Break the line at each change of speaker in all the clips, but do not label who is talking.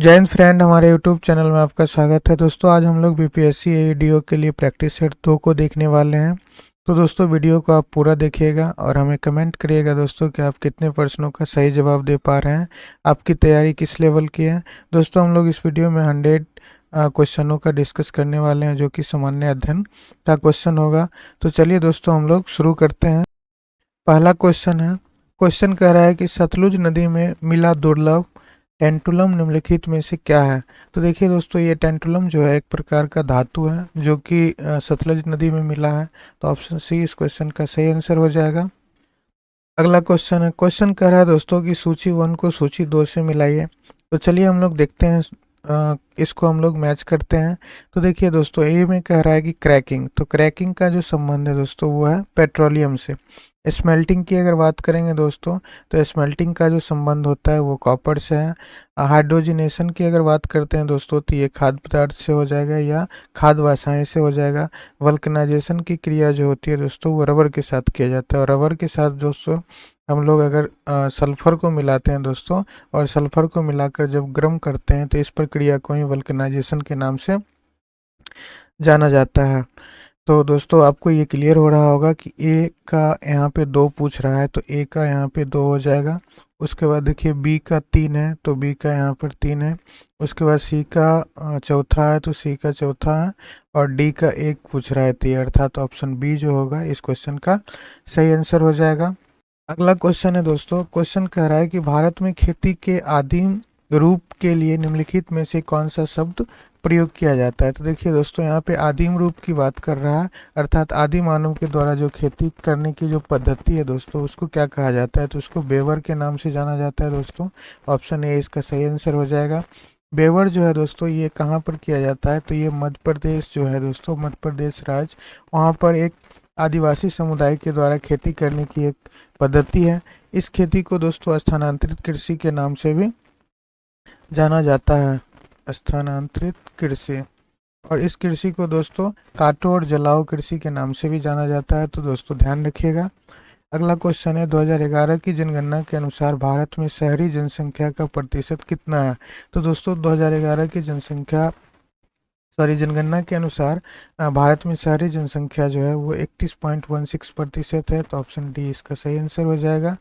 जय हिंद फ्रेंड, हमारे YouTube channel में आपका स्वागत है। दोस्तों आज हम लोग बीपीएससी एडीओ के लिए प्रैक्टिस सेट 2 को देखने वाले हैं। तो दोस्तों वीडियो को आप पूरा देखिएगा और हमें कमेंट करिएगा दोस्तों कि आप कितने प्रश्नों का सही जवाब दे पा रहे हैं, आपकी तैयारी किस लेवल की है। दोस्तों हम लोग इस वीडियो में 100 क्वेश्चनों का डिस्कस करने वाले हैं जो कि सामान्य अध्ययन का क्वेश्चन होगा। तो चलिए दोस्तों हम लोग शुरू करते हैं। पहला क्वेश्चन है, क्वेश्चन कह रहा है कि सतलुज नदी में मिला दुर्लभ टेंटुलम निम्नलिखित में से क्या है। तो देखिए दोस्तों, ये टेंटुलम जो है एक प्रकार का धातु है जो कि सतलज नदी में मिला है। तो ऑप्शन सी इस क्वेश्चन का सही आंसर हो जाएगा। अगला क्वेश्चन है, क्वेश्चन कह रहा है दोस्तों कि सूची 1 को सूची 2 से मिलाइए। तो चलिए हम लोग देखते हैं, इसको हम लोग मैच करते हैं। तो देखिए दोस्तों, ए में कह रहा है कि क्रैकिंग, तो क्रैकिंग का जो संबंध है दोस्तों वो है पेट्रोलियम से। स्मेल्टिंग की अगर बात करेंगे दोस्तों, तो स्मेल्टिंग का जो संबंध होता है वो कॉपर से है। हाइड्रोजिनेशन की अगर बात करते हैं दोस्तों, तो ये खाद्य पदार्थ से हो जाएगा या खाद्य वासाएं से हो जाएगा। वल्कनाइजेशन की क्रिया जो होती है दोस्तों वो रबर के साथ किया जाता है, और रबर के साथ दोस्तों हम लोग अगर सल्फर को मिलाते हैं दोस्तों, और सल्फर को मिलाकर जब गर्म करते हैं तो इस प्रक्रिया को ही वल्कनाइजेशन के नाम से जाना जाता है। तो दोस्तों आपको ये क्लियर हो रहा होगा कि ए का यहाँ पे 2 पूछ रहा है, तो ए का यहाँ पे 2 हो जाएगा। उसके बाद देखिए बी का 3 है, तो बी का यहाँ पर 3 है। उसके बाद सी का चौथा है, तो सी का चौथा है। और डी का 1 पूछ रहा है, तो ये अर्थात ऑप्शन बी जो होगा इस क्वेश्चन का सही आंसर हो जाएगा। अगला क्वेश्चन है दोस्तों, क्वेश्चन कह रहा है कि भारत में खेती के आदिम रूप के लिए निम्नलिखित में से कौन सा शब्द प्रयोग किया जाता है। तो देखिए दोस्तों, यहाँ पे आदिम रूप की बात कर रहा है, अर्थात आदि मानव के द्वारा जो खेती करने की जो पद्धति है दोस्तों उसको क्या कहा जाता है। तो उसको बेवर के नाम से जाना जाता है दोस्तों। ऑप्शन ए इसका सही आंसर हो जाएगा। बेवर जो है दोस्तों ये कहाँ पर किया जाता है, तो ये मध्य प्रदेश जो है दोस्तों, मध्य प्रदेश राज्य, वहाँ पर एक आदिवासी समुदाय के द्वारा खेती करने की एक पद्धति है। इस खेती को दोस्तों स्थानांतरित कृषि के नाम से भी जाना जाता है, स्थानांतरित कृषि। और इस कृषि को दोस्तों काटो और जलाओ कृषि के नाम से भी जाना जाता है, तो दोस्तों ध्यान रखिएगा। अगला क्वेश्चन है, 2011 की जनगणना के अनुसार भारत में शहरी जनसंख्या का प्रतिशत कितना है। तो दोस्तों 2011 की जनगणना के अनुसार भारत में शहरी जनसंख्या जो है वो 31.16% है, तो ऑप्शन डी इसका सही आंसर हो जाएगा।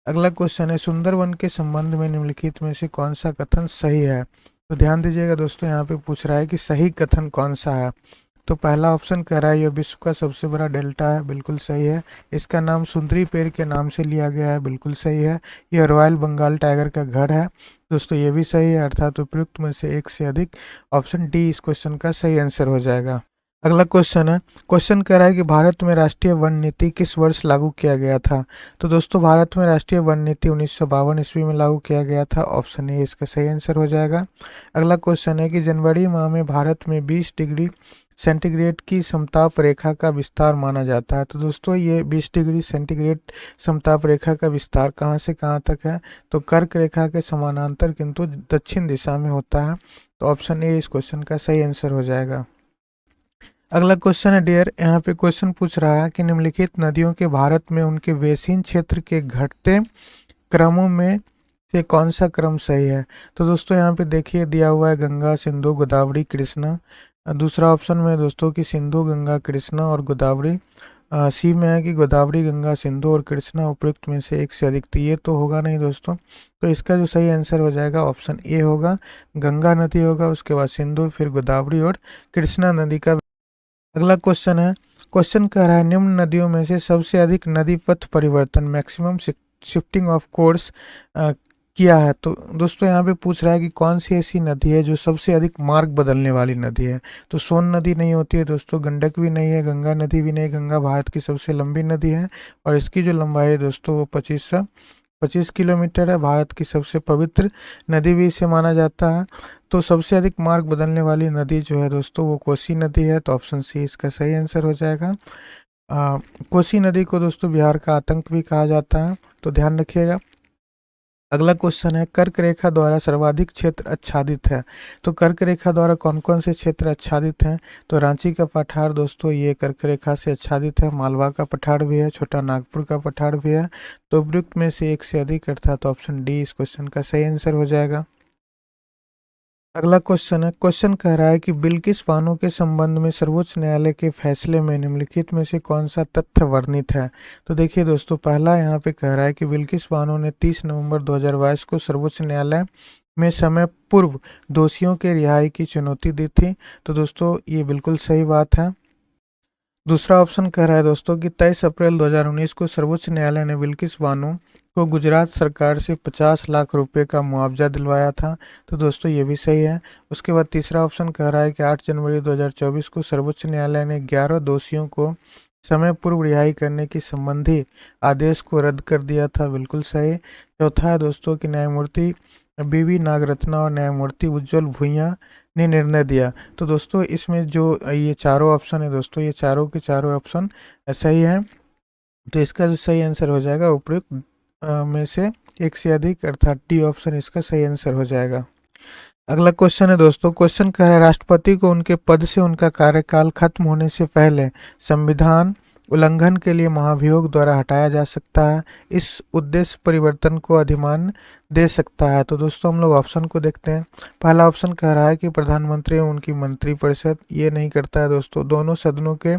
अगला क्वेश्चन है, सुंदरवन के संबंध में निम्नलिखित में से कौन सा कथन सही है। तो ध्यान दीजिएगा दोस्तों, यहाँ पे पूछ रहा है कि सही कथन कौन सा है। तो पहला ऑप्शन कह रहा है यह विश्व का सबसे बड़ा डेल्टा है, बिल्कुल सही है। इसका नाम सुंदरी पेड़ के नाम से लिया गया है, बिल्कुल सही है। यह रॉयल बंगाल टाइगर का घर है, दोस्तों ये भी सही है, अर्थात उपयुक्त में से एक से अधिक। ऑप्शन डी इस क्वेश्चन का सही आंसर हो जाएगा। अगला क्वेश्चन है, क्वेश्चन कह रहा है कि भारत में राष्ट्रीय वन नीति किस वर्ष लागू किया गया था। तो दोस्तों भारत में राष्ट्रीय वन नीति 1952 ईस्वी में लागू किया गया था, ऑप्शन ए इसका सही आंसर हो जाएगा। अगला क्वेश्चन है कि जनवरी माह में भारत में 20 डिग्री सेंटीग्रेड की समताप रेखा का विस्तार माना जाता है। तो दोस्तों ये 20 डिग्री सेंटीग्रेड समताप रेखा का विस्तार कहाँ से कहाँ तक है, तो कर्क रेखा के समानांतर किंतु दक्षिण दिशा में होता है, तो ऑप्शन ए इस क्वेश्चन का सही आंसर हो जाएगा। अगला क्वेश्चन है डियर, यहाँ पे क्वेश्चन पूछ रहा है कि निम्नलिखित नदियों के भारत में उनके बेसिन क्षेत्र के घटते क्रमों में से कौन सा क्रम सही है। तो दोस्तों यहाँ पे देखिए दिया हुआ है गंगा, सिंधु, गोदावरी, कृष्णा। दूसरा ऑप्शन में दोस्तों कि सिंधु, गंगा, कृष्णा और गोदावरी। सी में है कि गोदावरी, गंगा, सिंधु और कृष्णा उपयुक्त में से एक से अधिक। तो ये तो होगा नहीं दोस्तों, तो इसका जो सही आंसर हो जाएगा ऑप्शन ए होगा, गंगा नदी होगा, उसके बाद सिंधु, फिर गोदावरी और कृष्णा नदी का। अगला क्वेश्चन है, क्वेश्चन कह रहा है निम्न नदियों में से सबसे अधिक नदी पथ परिवर्तन मैक्सिमम शिफ्टिंग ऑफ कोर्स किया है। तो दोस्तों यहाँ पे पूछ रहा है कि कौन सी ऐसी नदी है जो सबसे अधिक मार्ग बदलने वाली नदी है। तो सोन नदी नहीं होती है दोस्तों, गंडक भी नहीं है, गंगा नदी भी नहीं। गंगा भारत की सबसे लंबी नदी है और इसकी जो लंबाई है दोस्तों वो 25 किलोमीटर है। भारत की सबसे पवित्र नदी भी इसे माना जाता है। तो सबसे अधिक मार्ग बदलने वाली नदी जो है दोस्तों वो कोसी नदी है, तो ऑप्शन सी इसका सही आंसर हो जाएगा। कोसी नदी को दोस्तों बिहार का आतंक भी कहा जाता है, तो ध्यान रखिएगा। अगला क्वेश्चन है, कर्क रेखा द्वारा सर्वाधिक क्षेत्र आच्छादित है। तो कर्क रेखा द्वारा कौन कौन से क्षेत्र आच्छादित हैं। तो रांची का पठार दोस्तों ये कर्क रेखा से आच्छादित है, मालवा का पठार भी है, छोटा नागपुर का पठार भी है। तो उपयुक्त में से एक से अधिक, अर्थात ऑप्शन डी इस क्वेश्चन का सही आंसर हो जाएगा। अगला क्वेश्चन है, क्वेश्चन कह रहा है कि बिल्किस बानो के संबंध में सर्वोच्च न्यायालय के फैसले में निम्नलिखित में से कौन सा तथ्य वर्णित है। तो देखिए दोस्तों, पहला यहाँ पे कह रहा है कि बिल्किस बानो ने 30 नवंबर 2022 को सर्वोच्च न्यायालय में समय पूर्व दोषियों के रिहाई की चुनौती दी थी। तो दोस्तों ये बिल्कुल सही बात है। दूसरा ऑप्शन कह रहा है दोस्तों कि 23 अप्रैल 2019 को सर्वोच्च न्यायालय ने बिल्किस बानो को गुजरात सरकार से 50 लाख रुपए का मुआवजा दिलवाया था। तो दोस्तों ये भी सही है। उसके बाद तीसरा ऑप्शन कह रहा है कि 8 जनवरी 2024 को सर्वोच्च न्यायालय ने 11 दोषियों को समय पूर्व रिहाई करने की संबंधी आदेश को रद्द कर दिया था। बिल्कुल सही। चौथा है दोस्तों कि न्यायमूर्ति बीवी नागरत्ना और न्यायमूर्ति उज्ज्वल भुइयां ने निर्णय दिया। तो दोस्तों इसमें जो ये चारों ऑप्शन है दोस्तों, ये चारों के चारों ऑप्शन सही है। तो इसका जो सही आंसर हो जाएगा उपयुक्त में से एक से अधिक, अर्थात डी ऑप्शन इसका सही आंसर हो जाएगा। अगला क्वेश्चन है दोस्तों, क्वेश्चन कह रहा है राष्ट्रपति को उनके पद से उनका कार्यकाल खत्म होने से पहले संविधान उल्लंघन के लिए महाभियोग द्वारा हटाया जा सकता है। इस उद्देश्य परिवर्तन को अधिमान्य दे सकता है। तो दोस्तों हम लोग ऑप्शन को देखते हैं। पहला ऑप्शन कह रहा है कि प्रधानमंत्री और उनकी मंत्रिपरिषद, ये नहीं करता है दोस्तों। दोनों सदनों के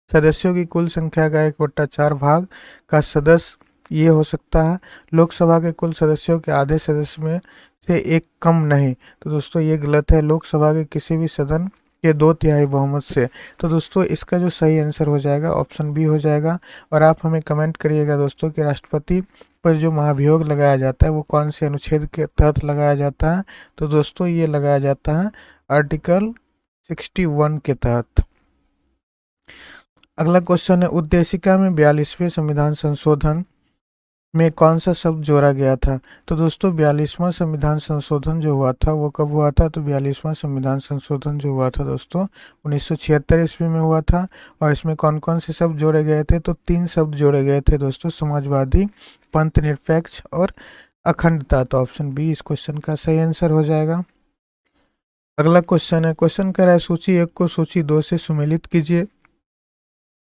सदस्यों की कुल संख्या का 1/4 भाग का सदस्य, ये हो सकता है। लोकसभा के कुल सदस्यों के आधे सदस्य में से एक कम नहीं। तो दोस्तों ये गलत है। लोकसभा के किसी भी सदन के 2/3 बहुमत से। तो दोस्तों इसका जो सही आंसर हो जाएगा ऑप्शन बी हो जाएगा। और आप हमें कमेंट करिएगा दोस्तों कि राष्ट्रपति पर जो महाभियोग लगाया जाता है वो कौन से अनुच्छेद के तहत लगाया जाता है। तो दोस्तों ये लगाया जाता है आर्टिकल 61 के तहत। अगला क्वेश्चन है, उद्देशिका में 42वें संविधान संशोधन में कौन सा शब्द जोड़ा गया था। तो दोस्तों 42वां संविधान संशोधन जो हुआ था वो कब हुआ था। तो 42वां संविधान संशोधन जो हुआ था दोस्तों 1976 ईस्वी में हुआ था। और इसमें कौन कौन से शब्द जोड़े गए थे। तो 3 शब्द जोड़े गए थे दोस्तों, समाजवादी, पंथ निरपेक्ष और अखंडता। तो ऑप्शन बी इस क्वेश्चन का सही आंसर हो जाएगा। अगला क्वेश्चन है, क्वेश्चन कह रहा है सूची 1 को सूची 2 से सुमेलित कीजिए।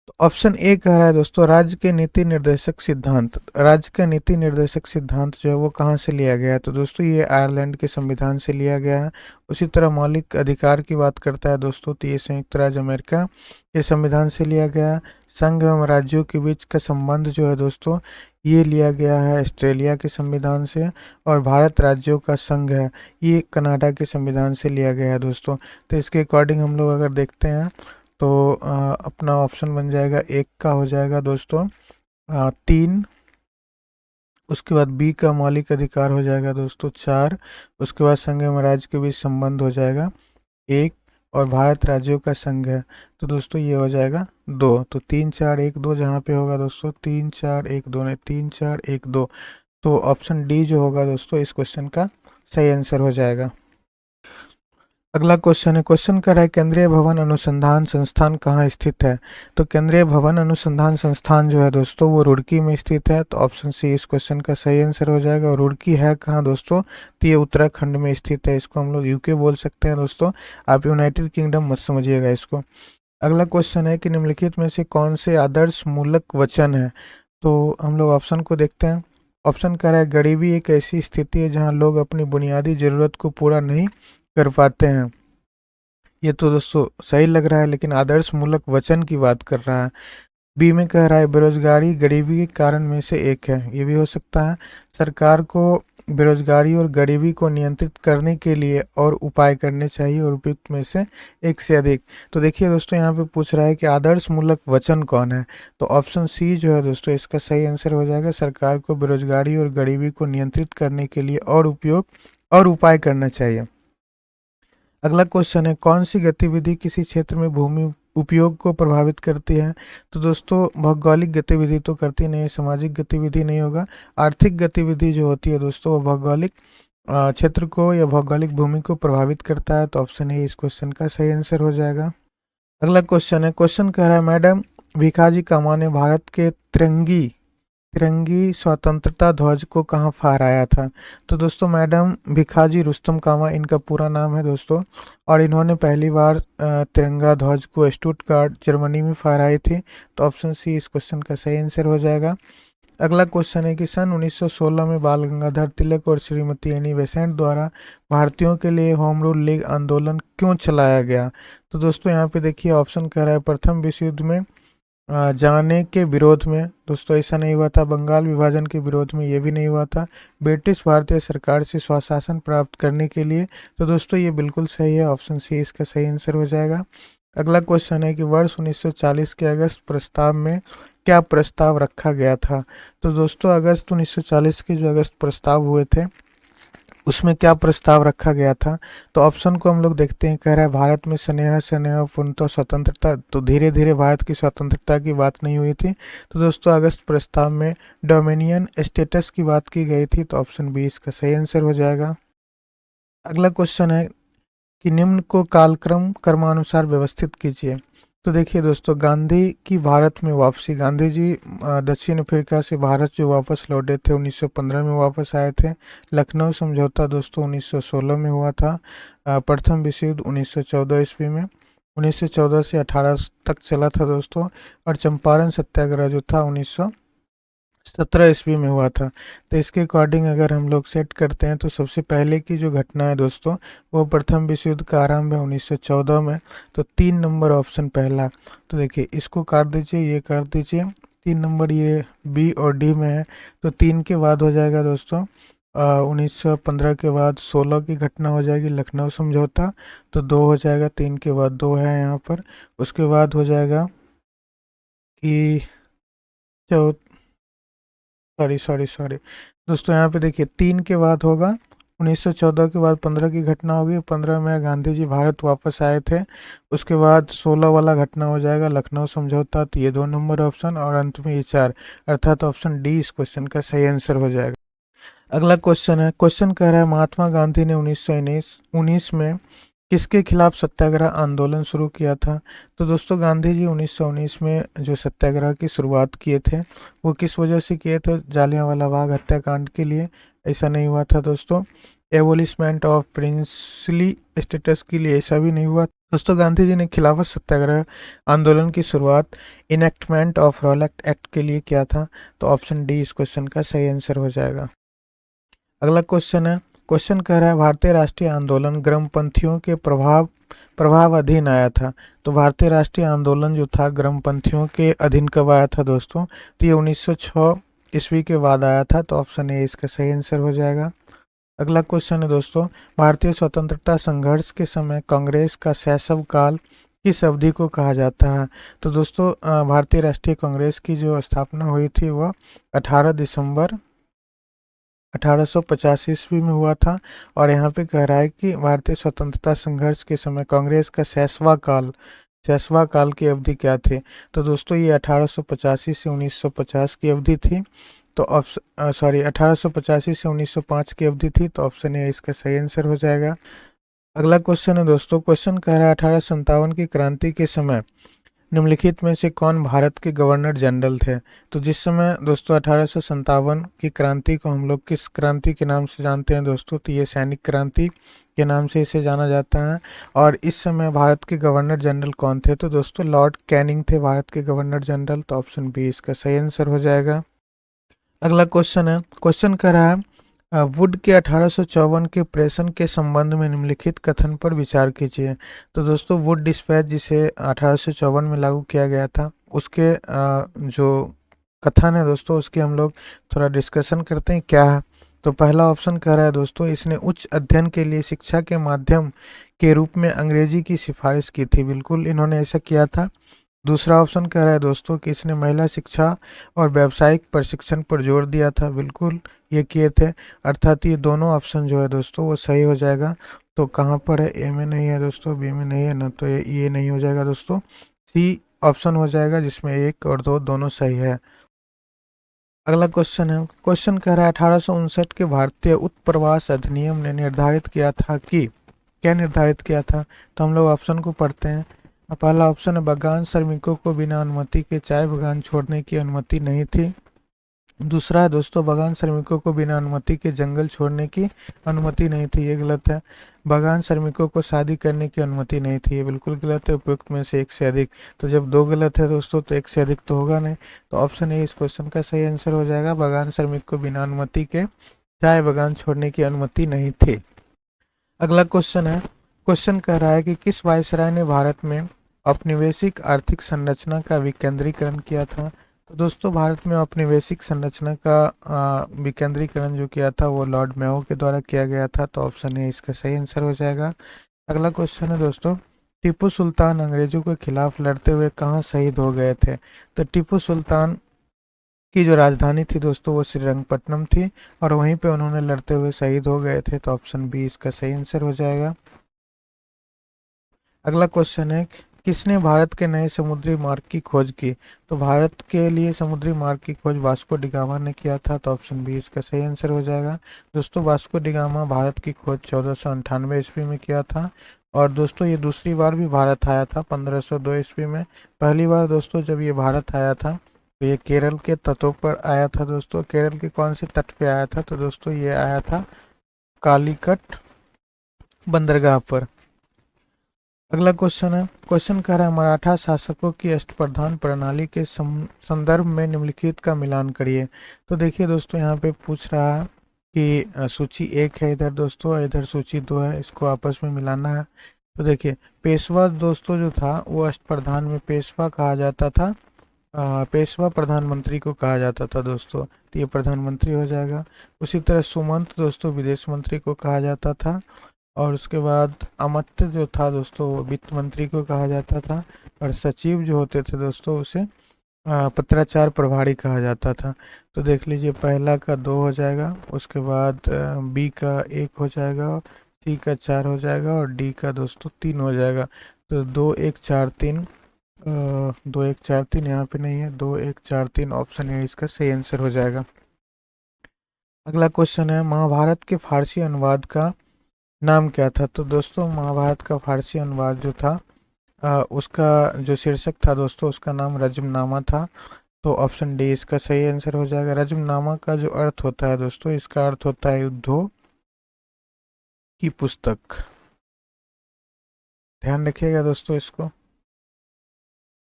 तो ऑप्शन ए कह रहा है दोस्तों राज्य के नीति निर्देशक सिद्धांत। राज्य का नीति निर्देशक सिद्धांत जो है वो कहाँ से लिया गया है। तो दोस्तों ये आयरलैंड के संविधान से लिया गया है। उसी तरह मौलिक अधिकार की बात करता है दोस्तों, तो ये संयुक्त राज्य अमेरिका के संविधान से लिया गया है। संघ एवं राज्यों के बीच का संबंध जो है दोस्तों ये लिया गया है ऑस्ट्रेलिया के संविधान से। और भारत राज्यों का संघ है, ये कनाडा के संविधान से लिया गया है दोस्तों। तो इसके अकॉर्डिंग हम लोग अगर देखते हैं तो अपना ऑप्शन बन जाएगा एक का हो जाएगा दोस्तों 3। उसके बाद बी का मौलिक अधिकार हो जाएगा दोस्तों 4। उसके बाद संघ एवं राज्य के बीच संबंध हो जाएगा 1। और भारत राज्यों का संघ है तो दोस्तों ये हो जाएगा 2। तो 3 4 1 2 जहाँ पे होगा दोस्तों 3 4 1 2 नहीं 3 4 1 2। तो ऑप्शन डी जो होगा दोस्तों इस क्वेश्चन का सही आंसर हो जाएगा। अगला क्वेश्चन है, क्वेश्चन कर रहा है केंद्रीय भवन अनुसंधान संस्थान कहाँ स्थित है। तो केंद्रीय भवन अनुसंधान संस्थान जो है दोस्तों वो रुड़की में स्थित है। तो ऑप्शन सी इस क्वेश्चन का सही आंसर हो जाएगा। और रुड़की है कहाँ दोस्तों, तो ये उत्तराखंड में स्थित है। इसको हम लोग यूके बोल सकते हैं दोस्तों, आप यूनाइटेड किंगडम मत समझिएगा इसको। अगला क्वेश्चन है कि निम्नलिखित में से कौन से आदर्श मूलक वचन है। तो हम लोग ऑप्शन को देखते हैं। ऑप्शन कह रहा है गरीबी एक ऐसी स्थिति है जहाँ लोग अपनी बुनियादी जरूरत को पूरा नहीं कर पाते हैं। ये तो दोस्तों सही लग रहा है, लेकिन आदर्श मूलक वचन की बात कर रहा है। बी में कह रहा है बेरोजगारी गरीबी के कारण में से एक है, ये भी हो सकता है। सरकार को बेरोजगारी और गरीबी को नियंत्रित करने के लिए और उपाय करने चाहिए और उपयुक्त में से एक से अधिक। तो देखिए दोस्तों यहाँ पे पूछ रहा है कि आदर्श मूलक वचन कौन है। तो ऑप्शन सी जो है दोस्तों इसका सही आंसर हो जाएगा। सरकार को बेरोजगारी और गरीबी को नियंत्रित करने के लिए और उपयोग और उपाय करना चाहिए। अगला क्वेश्चन है, कौन सी गतिविधि किसी क्षेत्र में भूमि उपयोग को प्रभावित करती है। तो दोस्तों भौगोलिक गतिविधि तो करती नहीं, सामाजिक गतिविधि नहीं होगा। आर्थिक गतिविधि जो होती है दोस्तों वो भौगोलिक क्षेत्र को या भौगोलिक भूमि को प्रभावित करता है। तो ऑप्शन ए इस क्वेश्चन का सही आंसर हो जाएगा। अगला क्वेश्चन है, क्वेश्चन कह रहा है मैडम भिखाजी कामा ने भारत के तिरंगी स्वतंत्रता ध्वज को कहाँ फहराया था। तो दोस्तों मैडम भिखाजी रुस्तम कामा इनका पूरा नाम है दोस्तों। और इन्होंने पहली बार तिरंगा ध्वज को स्टुटगार्ट जर्मनी में फहराई थी। तो ऑप्शन सी इस क्वेश्चन का सही आंसर हो जाएगा। अगला क्वेश्चन है कि सन 1916 में बाल गंगाधर तिलक और श्रीमती एनी बेसेंट द्वारा भारतीयों के लिए होम रूल लीग आंदोलन क्यों चलाया गया? तो दोस्तों यहाँ पे देखिए ऑप्शन कह रहा है प्रथम विश्व युद्ध में जाने के विरोध में। दोस्तों ऐसा नहीं हुआ था। बंगाल विभाजन के विरोध में, ये भी नहीं हुआ था। ब्रिटिश भारतीय सरकार से स्वशासन प्राप्त करने के लिए। तो दोस्तों ये बिल्कुल सही है, ऑप्शन सी इसका सही आंसर हो जाएगा। अगला क्वेश्चन है कि वर्ष 1940 के अगस्त प्रस्ताव में क्या प्रस्ताव रखा गया था? तो दोस्तों अगस्त 1940 के जो अगस्त प्रस्ताव हुए थे उसमें क्या प्रस्ताव रखा गया था? तो ऑप्शन को हम लोग देखते हैं। कह रहा है भारत में स्नेह स्नेह पूर्णतः स्वतंत्रता। तो धीरे धीरे भारत की स्वतंत्रता की बात नहीं हुई थी। तो दोस्तों अगस्त प्रस्ताव में डोमिनियन स्टेटस की बात की गई थी। तो ऑप्शन बी इसका सही आंसर हो जाएगा। अगला क्वेश्चन है कि निम्न को कालक्रम क्रमानुसार व्यवस्थित कीजिए। तो देखिए दोस्तों, गांधी की भारत में वापसी। गांधी जी दक्षिण अफ्रीका से भारत जो वापस लौटे थे 1915 में वापस आए थे। लखनऊ समझौता दोस्तों 1916 में हुआ था। प्रथम विश्व युद्ध 1914 ईस्वी में, 1914 से 18 तक चला था दोस्तों। और चंपारण सत्याग्रह जो था 1917 ईस्वी में हुआ था। तो इसके अकॉर्डिंग अगर हम लोग सेट करते हैं तो सबसे पहले की जो घटना है दोस्तों वो प्रथम विश्व युद्ध का आरंभ है 1914 में। तो 3 नंबर ऑप्शन पहला। तो देखिए इसको काट दीजिए, ये काट दीजिए। 3 नंबर ये बी और डी में है। तो 3 के बाद हो जाएगा दोस्तों 1915 के बाद 16 की घटना हो जाएगी लखनऊ समझौता। तो 2 हो जाएगा, 3 के बाद 2 है यहाँ पर। उसके बाद हो जाएगा कि सॉरी सॉरी सॉरी दोस्तों, यहाँ पे देखिए 3 के बाद होगा 1914 के बाद 15 की घटना होगी। 15 में गांधी जी भारत वापस आए थे। उसके बाद 16 वाला घटना हो जाएगा लखनऊ समझौता। तो ये 2 नंबर ऑप्शन, और अंत में ये 4, अर्थात ऑप्शन डी इस क्वेश्चन का सही आंसर हो जाएगा। अगला क्वेश्चन है, क्वेश्चन कह रहा है महात्मा गांधी ने 1919 में किसके खिलाफ सत्याग्रह आंदोलन शुरू किया था? तो दोस्तों गांधी जी 1919 में जो सत्याग्रह की शुरुआत किए थे वो किस वजह से किए थे? जालियांवाला बाग हत्याकांड के लिए। ऐसा नहीं हुआ था दोस्तों। एबोलिशमेंट ऑफ प्रिंसली स्टेटस के लिए ऐसा भी नहीं हुआ दोस्तों। गांधी जी ने खिलाफत सत्याग्रह आंदोलन की शुरुआत इनेक्टमेंट ऑफ रॉलेट एक्ट के लिए किया था। तो ऑप्शन डी इस क्वेश्चन का सही आंसर हो जाएगा। अगला क्वेश्चन है, क्वेश्चन कह रहा है भारतीय राष्ट्रीय आंदोलन ग्रामपंथियों के प्रभाव अधीन आया था। तो भारतीय राष्ट्रीय आंदोलन जो था ग्रामपंथियों के अधीन कब आया था दोस्तों? तो ये 1906 ईस्वी के बाद आया था। तो ऑप्शन ए इसका सही आंसर हो जाएगा। अगला क्वेश्चन है दोस्तों, भारतीय स्वतंत्रता संघर्ष के समय कांग्रेस का शैशव काल किस अवधि को कहा जाता है? तो दोस्तों भारतीय राष्ट्रीय कांग्रेस की जो स्थापना हुई थी वह 18 दिसंबर 1885 ईस्वी में हुआ था। और यहाँ पे कह रहा है कि भारतीय स्वतंत्रता संघर्ष के समय कांग्रेस का शैशवा काल की अवधि क्या थी? तो दोस्तों ये 1885 से 1950 की अवधि थी। तो 1885 से 1905 की अवधि थी। तो ऑप्शन ए इसका सही आंसर हो जाएगा। अगला क्वेश्चन है दोस्तों, क्वेश्चन कह रहा है 1857 की क्रांति के समय निम्नलिखित में से कौन भारत के गवर्नर जनरल थे? तो जिस समय दोस्तों 1857 की क्रांति को हम लोग किस क्रांति के नाम से जानते हैं दोस्तों? तो ये सैनिक क्रांति के नाम से इसे जाना जाता है। और इस समय भारत के गवर्नर जनरल कौन थे? तो दोस्तों लॉर्ड कैनिंग थे भारत के गवर्नर जनरल। तो ऑप्शन बी इसका सही आंसर हो जाएगा। अगला क्वेश्चन है, क्वेश्चन कर रहा है वुड के 1854 के प्रेषण के संबंध में निम्नलिखित कथन पर विचार कीजिए। तो दोस्तों वुड डिस्पैच जिसे 1854 में लागू किया गया था उसके जो कथन है दोस्तों उसकी हम लोग थोड़ा डिस्कशन करते हैं क्या है। तो पहला ऑप्शन कह रहा है दोस्तों इसने उच्च अध्ययन के लिए शिक्षा के माध्यम के रूप में अंग्रेजी की सिफारिश की थी। बिल्कुल इन्होंने ऐसा किया था। दूसरा ऑप्शन कह रहा है दोस्तों कि इसने महिला शिक्षा और व्यावसायिक प्रशिक्षण पर जोर दिया था। बिल्कुल ये किए थे। अर्थात ये दोनों ऑप्शन जो है दोस्तों वो सही हो जाएगा। तो कहाँ पर है? ए में नहीं है दोस्तों, बी में नहीं है ना, तो ये नहीं हो जाएगा दोस्तों। सी ऑप्शन हो जाएगा जिसमें 1 और 2 दोनों सही है। अगला क्वेश्चन है, क्वेश्चन कह रहा है 1859 के भारतीय उत्प्रवास अधिनियम ने निर्धारित किया था कि क्या निर्धारित किया था? तो हम लोग ऑप्शन को पढ़ते हैं। पहला ऑप्शन है बागान श्रमिकों को बिना अनुमति के चाय बागान छोड़ने की अनुमति नहीं थी। दूसरा है दोस्तों बागान श्रमिकों को बिना अनुमति के जंगल छोड़ने की अनुमति नहीं थी। ये गलत है। बागान श्रमिकों को शादी करने की अनुमति नहीं थी। ये बिल्कुल गलत है। उपयुक्त में से एक से अधिक, तो जब दो गलत है दोस्तों तो एक से अधिक तो होगा नहीं। तो ऑप्शन ए इस क्वेश्चन का सही आंसर हो जाएगा। बागान श्रमिक को बिना अनुमति के चाय बागान छोड़ने की अनुमति नहीं थी। अगला क्वेश्चन है, क्वेश्चन कह रहा है कि किस वायसराय ने भारत में औपनिवेशिक आर्थिक संरचना का विकेंद्रीकरण किया था। तो दोस्तों भारत में औपनिवेशिक संरचना का विकेंद्रीकरण जो किया था वो लॉर्ड मेयो के द्वारा किया गया था। तो ऑप्शन ए इसका सही आंसर हो जाएगा। अगला क्वेश्चन है दोस्तों, टीपू सुल्तान अंग्रेजों के खिलाफ लड़ते हुए कहाँ शहीद हो गए थे। तो टीपू सुल्तान की जो राजधानी थी दोस्तों वो श्रीरंगपट्टनम थी और वहीं पे उन्होंने लड़ते हुए शहीद हो गए थे। तो ऑप्शन बी इसका सही आंसर हो जाएगा। अगला क्वेश्चन है, किसने भारत के नए समुद्री मार्ग की खोज की। तो भारत के लिए समुद्री मार्ग की खोज वास्को डिगामा ने किया था। तो ऑप्शन बी इसका सही आंसर हो जाएगा। दोस्तों वास्को डिगामा भारत की खोज 1498 ईस्वी में किया था और दोस्तों ये दूसरी बार भी भारत आया था 1502 ईस्वी में। पहली बार दोस्तों जब ये भारत आया था तो ये केरल के तटों पर आया था। दोस्तों केरल के कौन से तट पे आया था। तो दोस्तों ये आया था कालीकट बंदरगाह पर। अगला क्वेश्चन है, क्वेश्चन कह रहा है मराठा शासकों की अष्टप्रधान प्रणाली के संदर्भ में निम्नलिखित का मिलान करिए। तो देखिए दोस्तों यहाँ पे पूछ रहा है कि सूची 1 है इधर दोस्तों, इधर सूची 2 है, इसको आपस में मिलाना है। तो देखिए पेशवा दोस्तों जो था वो अष्टप्रधान में पेशवा कहा जाता था। पेशवा प्रधानमंत्री को कहा जाता था दोस्तों, तो ये प्रधानमंत्री हो जाएगा। उसी तरह सुमंत दोस्तों विदेश मंत्री को कहा जाता था और उसके बाद अमात्य जो था दोस्तों वो वित्त मंत्री को कहा जाता था और सचिव जो होते थे दोस्तों उसे पत्राचार प्रभारी कहा जाता था। तो देख लीजिए पहला का 2 हो जाएगा, उसके बाद बी का 1 हो जाएगा, सी का 4 हो जाएगा और डी का दोस्तों 3 हो जाएगा। तो 2 1 4 3 2 1 4 3 यहाँ पे नहीं है, 2 1 4 3 ऑप्शन है इसका सही आंसर हो जाएगा। अगला क्वेश्चन है महाभारत के फारसी अनुवाद का नाम क्या था। तो दोस्तों महाभारत का फारसी अनुवाद जो था उसका जो शीर्षक था दोस्तों उसका नाम रज्मनामा था। तो ऑप्शन डी इसका सही आंसर हो जाएगा। रज्मनामा का जो अर्थ होता है दोस्तों, इसका अर्थ होता है युद्धों की पुस्तक। ध्यान रखिएगा दोस्तों इसको।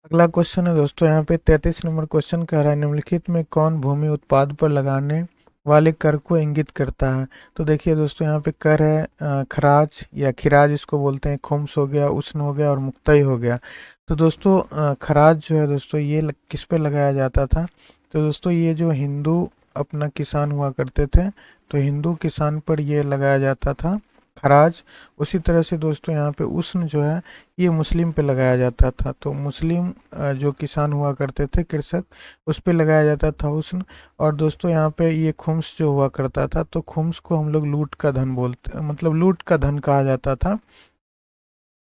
अगला क्वेश्चन है दोस्तों यहाँ पे 33 नंबर क्वेश्चन कह रहा है निम्नलिखित में कौन भूमि उत्पाद पर लगाने वाले कर को इंगित करता है। तो देखिए दोस्तों यहाँ पे कर है खराज या खिराज इसको बोलते हैं, खुम्स हो गया, उष्ण हो गया और मुक्तई हो गया। तो दोस्तों खराज जो है दोस्तों ये किस पे लगाया जाता था। तो दोस्तों ये जो हिंदू अपना किसान हुआ करते थे तो हिंदू किसान पर ये लगाया जाता था खराज। उसी तरह से दोस्तों यहाँ पे उष्ण जो है ये मुस्लिम पे लगाया जाता था। तो मुस्लिम जो किसान हुआ करते थे कृषक उस पे लगाया जाता था उष्ण। और दोस्तों यहाँ पे ये खुम्स जो हुआ करता था तो खुम्स को हम लोग लूट का धन बोलते, मतलब लूट का धन कहा जाता था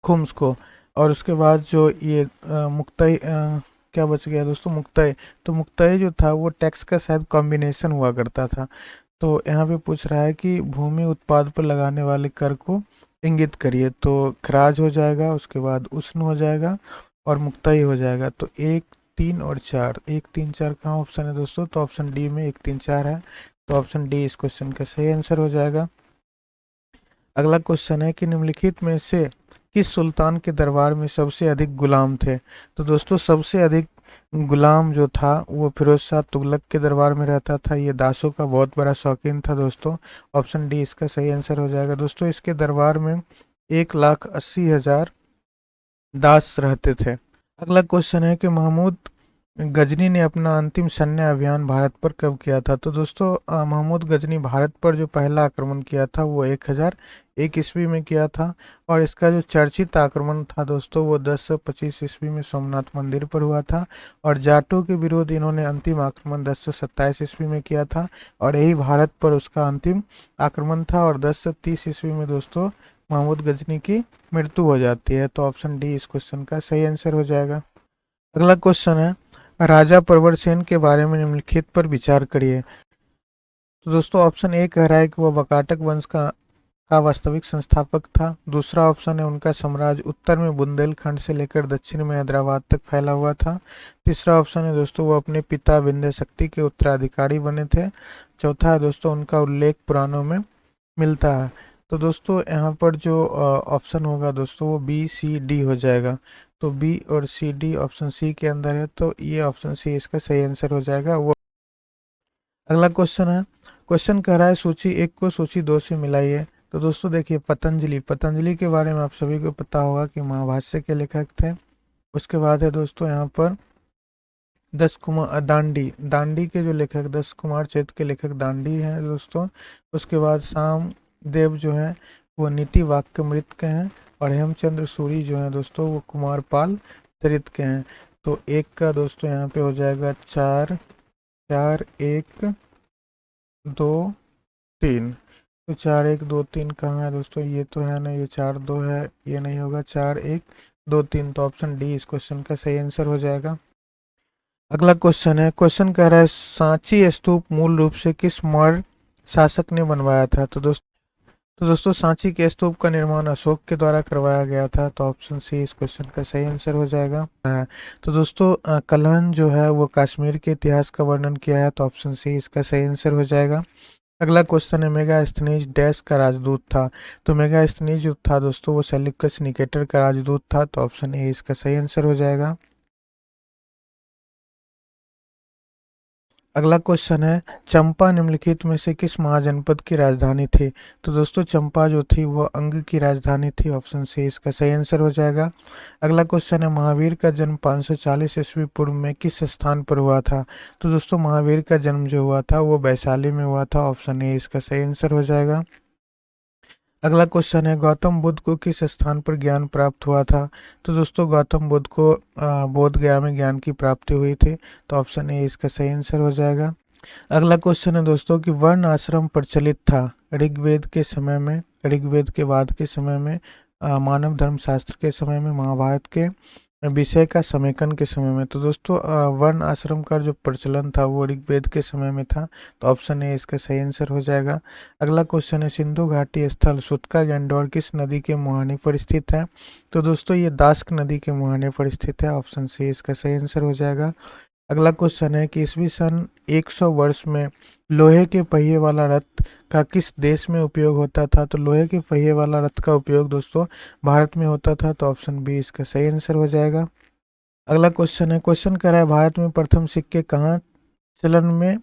खुम्स को। और उसके बाद जो ये मुक्तई क्या बच गया दोस्तों, मुक्तई। तो मुक्तई जो था वो टैक्स का शायद कॉम्बिनेशन हुआ करता था। तो यहाँ पे पूछ रहा है कि भूमि उत्पाद पर लगाने वाले कर को इंगित करिए। तो खराज हो जाएगा, उसके बाद उष्ण हो जाएगा और मुक्तई हो जाएगा। तो 1 3 और 4, 1 3 4 कहाँ ऑप्शन है दोस्तों। तो ऑप्शन डी में 1 3 4 है। तो ऑप्शन डी इस क्वेश्चन का सही आंसर हो जाएगा। अगला क्वेश्चन है कि निम्नलिखित में से किस सुल्तान के दरबार में सबसे अधिक गुलाम थे। तो दोस्तों सबसे अधिक गुलाम जो था वो फिरोज शाह तुगलक के दरबार में रहता था। ये दासों का बहुत बड़ा शौकीन था दोस्तों। ऑप्शन डी इसका सही आंसर हो जाएगा। दोस्तों इसके दरबार में 1,80,000 दास रहते थे। अगला क्वेश्चन है कि महमूद गजनी ने अपना अंतिम सैन्य अभियान भारत पर कब किया था। तो दोस्तों महमूद गजनी भारत पर जो पहला आक्रमण किया था वो 1001 ईस्वी में किया था और इसका जो चर्चित आक्रमण था दोस्तों वो 1025 ईस्वी में सोमनाथ मंदिर पर हुआ था। और जाटों के विरुद्ध इन्होंने अंतिम आक्रमण 1027 ईस्वी में किया था और यही भारत पर उसका अंतिम आक्रमण था। और 1030 ईस्वी में दोस्तों महमूद गजनी की मृत्यु हो जाती है। तो ऑप्शन डी इस क्वेश्चन का सही आंसर हो जाएगा। अगला क्वेश्चन है राजा प्रवरसेन के बारे में निम्नलिखित पर विचार करिए। तो दोस्तों ऑप्शन ए कह रहा है कि वह वाकाटक वंश का वास्तविक संस्थापक था। दूसरा ऑप्शन है उनका साम्राज्य उत्तर में बुंदेलखंड से लेकर दक्षिण में हैदराबाद तक फैला हुआ था। तीसरा ऑप्शन है दोस्तों वो अपने पिता विंध्य शक्ति के उत्तराधिकारी बने थे। चौथा है दोस्तों उनका उल्लेख पुराणों में मिलता है। तो दोस्तों यहाँ पर जो ऑप्शन होगा दोस्तों वो बी सी डी हो जाएगा। तो बी और सी डी ऑप्शन सी के अंदर है, तो ये ऑप्शन सी इसका सही आंसर हो जाएगा। वो अगला क्वेश्चन है, क्वेश्चन कह रहा है सूची एक को सूची दो से मिलाइए। तो दोस्तों देखिए, पतंजलि, पतंजलि के बारे में आप सभी को पता होगा कि महाभाष्य के लेखक थे। उसके बाद है दोस्तों यहाँ पर दस कुमार दांडी, दांडी के जो लेखक, दस कुमार चैत्र के लेखक दांडी हैं दोस्तों। उसके बाद साम देव जो है वो नीति वाक्यमृत के हैं, और हेमचंद्र सूरी जो है दोस्तों वो कुमार पाल चरित के हैं। तो एक का दोस्तों यहाँ पे हो जाएगा चार, चार एक दो तीन। तो चार एक दो तीन कहाँ है दोस्तों, ये तो है ना, ये चार दो है, ये नहीं होगा, चार एक दो तीन। तो ऑप्शन डी इस क्वेश्चन का सही आंसर हो जाएगा। अगला क्वेश्चन है, क्वेश्चन कह रहा है सांची स्तूप मूल रूप से किस मौर्य शासक ने बनवाया था। तो दोस्तों सांची के स्तूप का निर्माण अशोक के द्वारा करवाया गया था। तो ऑप्शन सी इस क्वेश्चन का सही आंसर हो जाएगा। तो दोस्तों कलहन जो है वो कश्मीर के इतिहास का वर्णन किया है। तो ऑप्शन सी इसका सही आंसर हो जाएगा। अगला क्वेश्चन है, मेगास्थनीज डैश का राजदूत था। तो मेगास्थनीज जो था दोस्तों वो सेल्यूकस निकेटर का राजदूत था। तो ऑप्शन ए इसका सही आंसर हो जाएगा। अगला क्वेश्चन है, चंपा निम्नलिखित में से किस महाजनपद की राजधानी थी। तो दोस्तों चंपा जो थी वो अंग की राजधानी थी। ऑप्शन सी इसका सही आंसर हो जाएगा। अगला क्वेश्चन है, महावीर का जन्म 540 ईस्वी पूर्व में किस स्थान पर हुआ था। तो दोस्तों महावीर का जन्म जो हुआ था वो वैशाली में हुआ था। ऑप्शन ए इसका सही आंसर हो जाएगा। अगला क्वेश्चन है, गौतम बुद्ध को किस स्थान पर ज्ञान प्राप्त हुआ था। तो दोस्तों गौतम बुद्ध को बोध गया में ज्ञान की प्राप्ति हुई थी। तो ऑप्शन ए इसका सही आंसर हो जाएगा। अगला क्वेश्चन है दोस्तों कि वर्ण आश्रम प्रचलित था ऋग्वेद के समय में, ऋग्वेद के बाद के समय में, मानव धर्म शास्त्र के समय में, महाभारत के विषय का समेकन के समय में। तो दोस्तों वर्ण आश्रम का जो प्रचलन था वो ऋग्वेद के समय में था। तो ऑप्शन ए इसका सही आंसर हो जाएगा। अगला क्वेश्चन है, सिंधु घाटी स्थल सुतका गैंडोर किस नदी के मुहाने पर स्थित है। तो दोस्तों ये दास्क नदी के मुहाने पर स्थित है। ऑप्शन सी इसका सही आंसर हो जाएगा। अगला क्वेश्चन है कि ईस्वी सन 100 वर्ष में लोहे के पहिए वाला रथ का किस देश में उपयोग होता था। तो लोहे के पहिए वाला रथ का उपयोग दोस्तों भारत में होता था। तो ऑप्शन बी इसका सही आंसर हो जाएगा। अगला क्वेश्चन है, क्वेश्चन कर रहा है भारत में प्रथम सिक्के कहाँ चलन में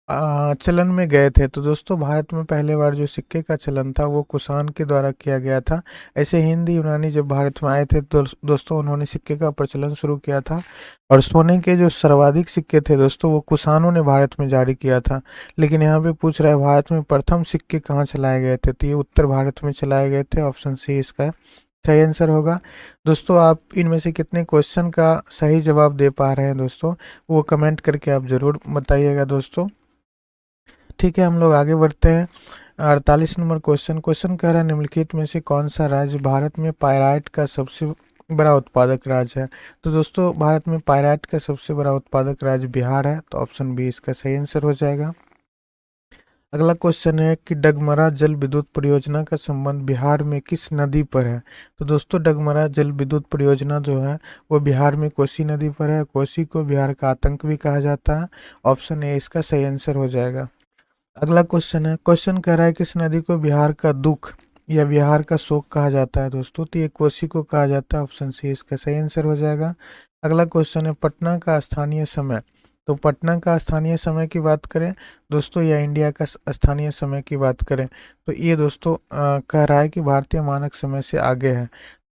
चलन में गए थे। तो दोस्तों भारत में पहले बार जो सिक्के का चलन था वो कुषाण के द्वारा किया गया था। ऐसे हिंदी यूनानी जब भारत में आए थे तो दोस्तों उन्होंने सिक्के का प्रचलन शुरू किया था, और सोने के जो सर्वाधिक सिक्के थे दोस्तों वो कुषाणों ने भारत में जारी किया था। लेकिन यहाँ पे पूछ रहा है भारत में प्रथम सिक्के कहाँ चलाए गए थे। तो ये उत्तर भारत में चलाए गए थे। ऑप्शन सी इसका सही आंसर होगा। दोस्तों आप इनमें से कितने क्वेश्चन का सही जवाब दे पा रहे हैं दोस्तों, वो कमेंट करके आप ज़रूर बताइएगा दोस्तों। ठीक है, हम लोग आगे बढ़ते हैं। 48 नंबर क्वेश्चन, क्वेश्चन कह रहा है निम्नलिखित में से कौन सा राज्य भारत में पायराइट का सबसे बड़ा उत्पादक राज्य है। तो दोस्तों भारत में पायराइट का सबसे बड़ा उत्पादक राज्य बिहार है। तो ऑप्शन बी इसका सही आंसर हो जाएगा। अगला क्वेश्चन है कि डगमरा जल विद्युत परियोजना का संबंध बिहार में किस नदी पर है। तो दोस्तों डगमरा जल विद्युत परियोजना जो है वो बिहार में कोसी नदी पर है। कोसी को बिहार का आतंक भी कहा जाता है। ऑप्शन ए इसका सही आंसर हो जाएगा। अगला क्वेश्चन है, क्वेश्चन कह रहा है किस नदी को बिहार का दुख या बिहार का शोक कहा जाता है। दोस्तों तो ये कोसी को कहा जाता है। ऑप्शन सी इसका सही आंसर हो जाएगा। अगला क्वेश्चन है, पटना का स्थानीय समय। तो पटना का स्थानीय समय की बात करें दोस्तों या इंडिया का स्थानीय समय की बात करें, तो ये दोस्तों कह रहा है कि भारतीय मानक समय से आगे है।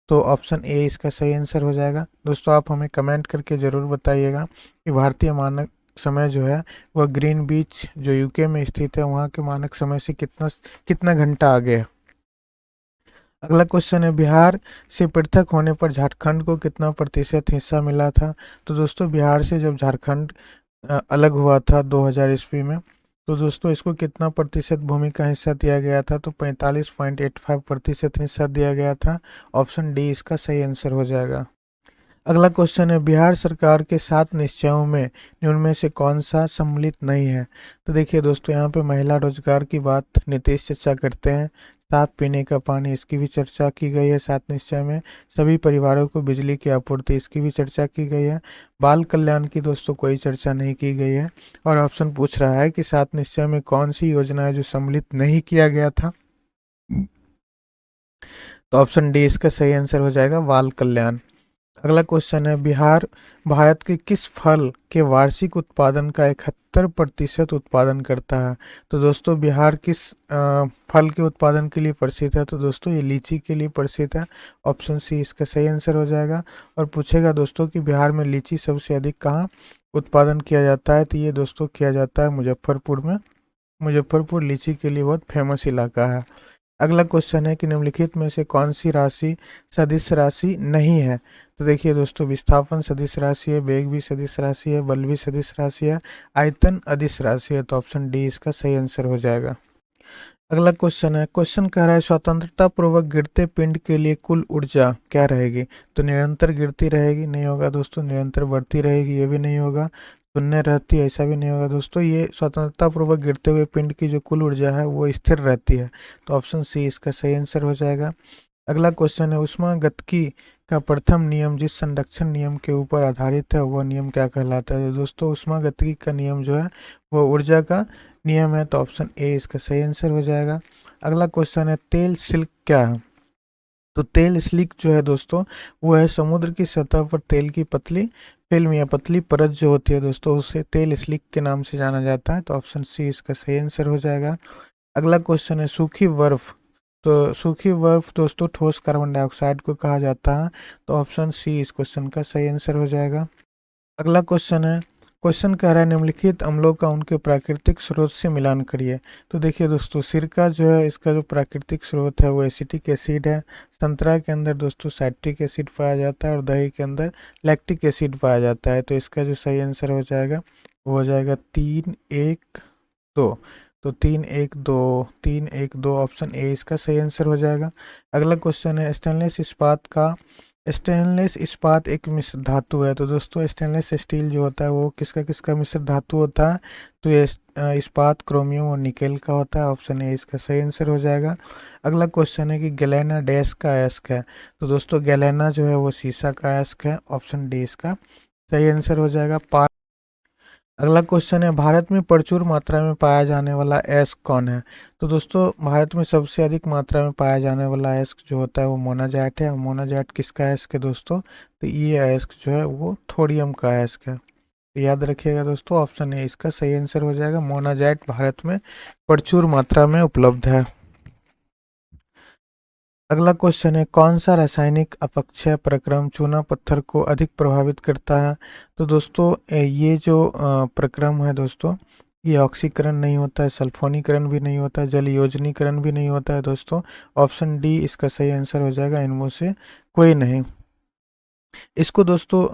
तो ऑप्शन ए इसका सही आंसर हो जाएगा। दोस्तों आप हमें कमेंट करके ज़रूर बताइएगा कि भारतीय मानक समय जो है वह ग्रीन बीच जो यूके में स्थित है वहाँ के मानक समय से कितना कितना घंटा आगे है। अगला क्वेश्चन है, बिहार से पृथक होने पर झारखंड को कितना प्रतिशत हिस्सा मिला था। तो दोस्तों बिहार से जब झारखंड अलग हुआ था 2000 ईस्वी में, तो दोस्तों इसको कितना प्रतिशत भूमि का हिस्सा दिया गया था। तो 45.85% हिस्सा दिया गया था। ऑप्शन डी इसका सही आंसर हो जाएगा। अगला क्वेश्चन है, बिहार सरकार के 7 निश्चयों में निम्न में से कौन सा सम्मिलित नहीं है। तो देखिए दोस्तों यहाँ पे महिला रोजगार की बात नीतीश चर्चा करते हैं। साफ पीने का पानी, इसकी भी चर्चा की गई है 7 निश्चय में। सभी परिवारों को बिजली की आपूर्ति, इसकी भी चर्चा की गई है। बाल कल्याण की दोस्तों कोई चर्चा नहीं की गई है। और ऑप्शन पूछ रहा है कि 7 निश्चय में कौन सी योजना है जो सम्मिलित नहीं किया गया था। तो ऑप्शन डी इसका सही आंसर हो जाएगा बाल कल्याण। अगला क्वेश्चन है, बिहार भारत के किस फल के वार्षिक उत्पादन का 71% उत्पादन करता है? तो दोस्तों बिहार किस फल के उत्पादन के लिए प्रसिद्ध है? तो दोस्तों ये लीची के लिए प्रसिद्ध है। ऑप्शन सी इसका सही आंसर हो जाएगा। और पूछेगा दोस्तों कि बिहार में लीची सबसे अधिक कहाँ उत्पादन किया जाता है? तो ये दोस्तों किया जाता है मुजफ्फरपुर में। मुजफ्फरपुर लीची के लिए बहुत फेमस इलाका है। अगला क्वेश्चन है कि निम्नलिखित में से कौन सी राशि सदिश राशि नहीं है? तो देखिए दोस्तों, विस्थापन सदिश राशि है, वेग भी सदिश राशि है, बल भी सदिश राशि है, आयतन अदिश राशि है। तो ऑप्शन डी इसका सही आंसर हो जाएगा। अगला क्वेश्चन है, क्वेश्चन कह रहा है स्वतंत्रता पूर्वक गिरते पिंड के लिए कुल ऊर्जा क्या रहेगी? तो निरंतर गिरती रहेगी, नहीं होगा दोस्तों। निरंतर बढ़ती रहेगी, ये भी नहीं होगा। शून्य रहती है, ऐसा भी नहीं होगा दोस्तों। ये स्वतंत्रता पूर्वक गिरते हुए पिंड की जो कुल ऊर्जा है वो स्थिर रहती है। तो ऑप्शन सी इसका सही आंसर हो जाएगा। अगला क्वेश्चन है, ऊष्मागतिकी का प्रथम नियम जिस संरक्षण नियम के ऊपर आधारित है वह नियम क्या कहलाता है? तो दोस्तों ऊष्मागतिकी का नियम जो है वो ऊर्जा का नियम है। तो ऑप्शन ए इसका सही आंसर हो जाएगा। अगला क्वेश्चन है, तेल सिल्क क्या है? तो तेल स्लिक जो है दोस्तों वो है समुद्र की सतह पर तेल की पतली फिल्म या पतली परत जो होती है दोस्तों, उसे तेल स्लिक के नाम से जाना जाता है। तो ऑप्शन सी इसका सही आंसर हो जाएगा। अगला क्वेश्चन है, सूखी बर्फ। तो सूखी बर्फ दोस्तों ठोस कार्बन डाइऑक्साइड को कहा जाता है। तो ऑप्शन सी इस क्वेश्चन का सही आंसर हो जाएगा। अगला क्वेश्चन है, क्वेश्चन कह रहा है निम्नलिखित अम्लों का उनके प्राकृतिक स्रोत से मिलान करिए। तो देखिए दोस्तों, सिरका जो है इसका जो प्राकृतिक स्रोत है वो एसिटिक एसिड है। संतरा के अंदर दोस्तों साइट्रिक एसिड पाया जाता है और दही के अंदर लैक्टिक एसिड पाया जाता है। तो इसका जो सही आंसर हो जाएगा वो हो जाएगा 3-1-2। तो 3-1-2 ऑप्शन ए इसका सही आंसर हो जाएगा। अगला क्वेश्चन है, स्टेनलेस इस्पात एक मिश्र धातु है। तो दोस्तों स्टेनलेस स्टील जो होता है वो किसका किसका मिश्र धातु होता है? तो ये इस्पात क्रोमियम और निकेल का होता है। ऑप्शन ए इसका सही आंसर हो जाएगा। अगला क्वेश्चन है कि गैलेना डैश का अयस्क है। तो दोस्तों गैलेना जो है वो शीशा का अयस्क है। ऑप्शन डी इसका सही आंसर हो जाएगा। अगला क्वेश्चन है, भारत में प्रचुर मात्रा में पाया जाने वाला अयस्क कौन है? तो दोस्तों भारत में सबसे अधिक मात्रा में पाया जाने वाला अयस्क जो होता है वो मोनाजाइट है। मोनाजाइट किसका अयस्क है दोस्तों? तो ये अयस्क जो है वो थोरियम का अयस्क है। तो याद रखिएगा दोस्तों, ऑप्शन ए इसका सही आंसर हो जाएगा। मोनाजाइट भारत में प्रचुर मात्रा में उपलब्ध है। अगला क्वेश्चन है, कौन सा रासायनिक अपक्षय प्रक्रम चूना पत्थर को अधिक प्रभावित करता है? तो दोस्तों ये जो प्रक्रम है दोस्तों, ये ऑक्सीकरण नहीं होता है, सल्फोनीकरण भी नहीं होता है, जल योजनीकरण भी नहीं होता है दोस्तों। ऑप्शन डी इसका सही आंसर हो जाएगा, इनमें से कोई नहीं। इसको दोस्तों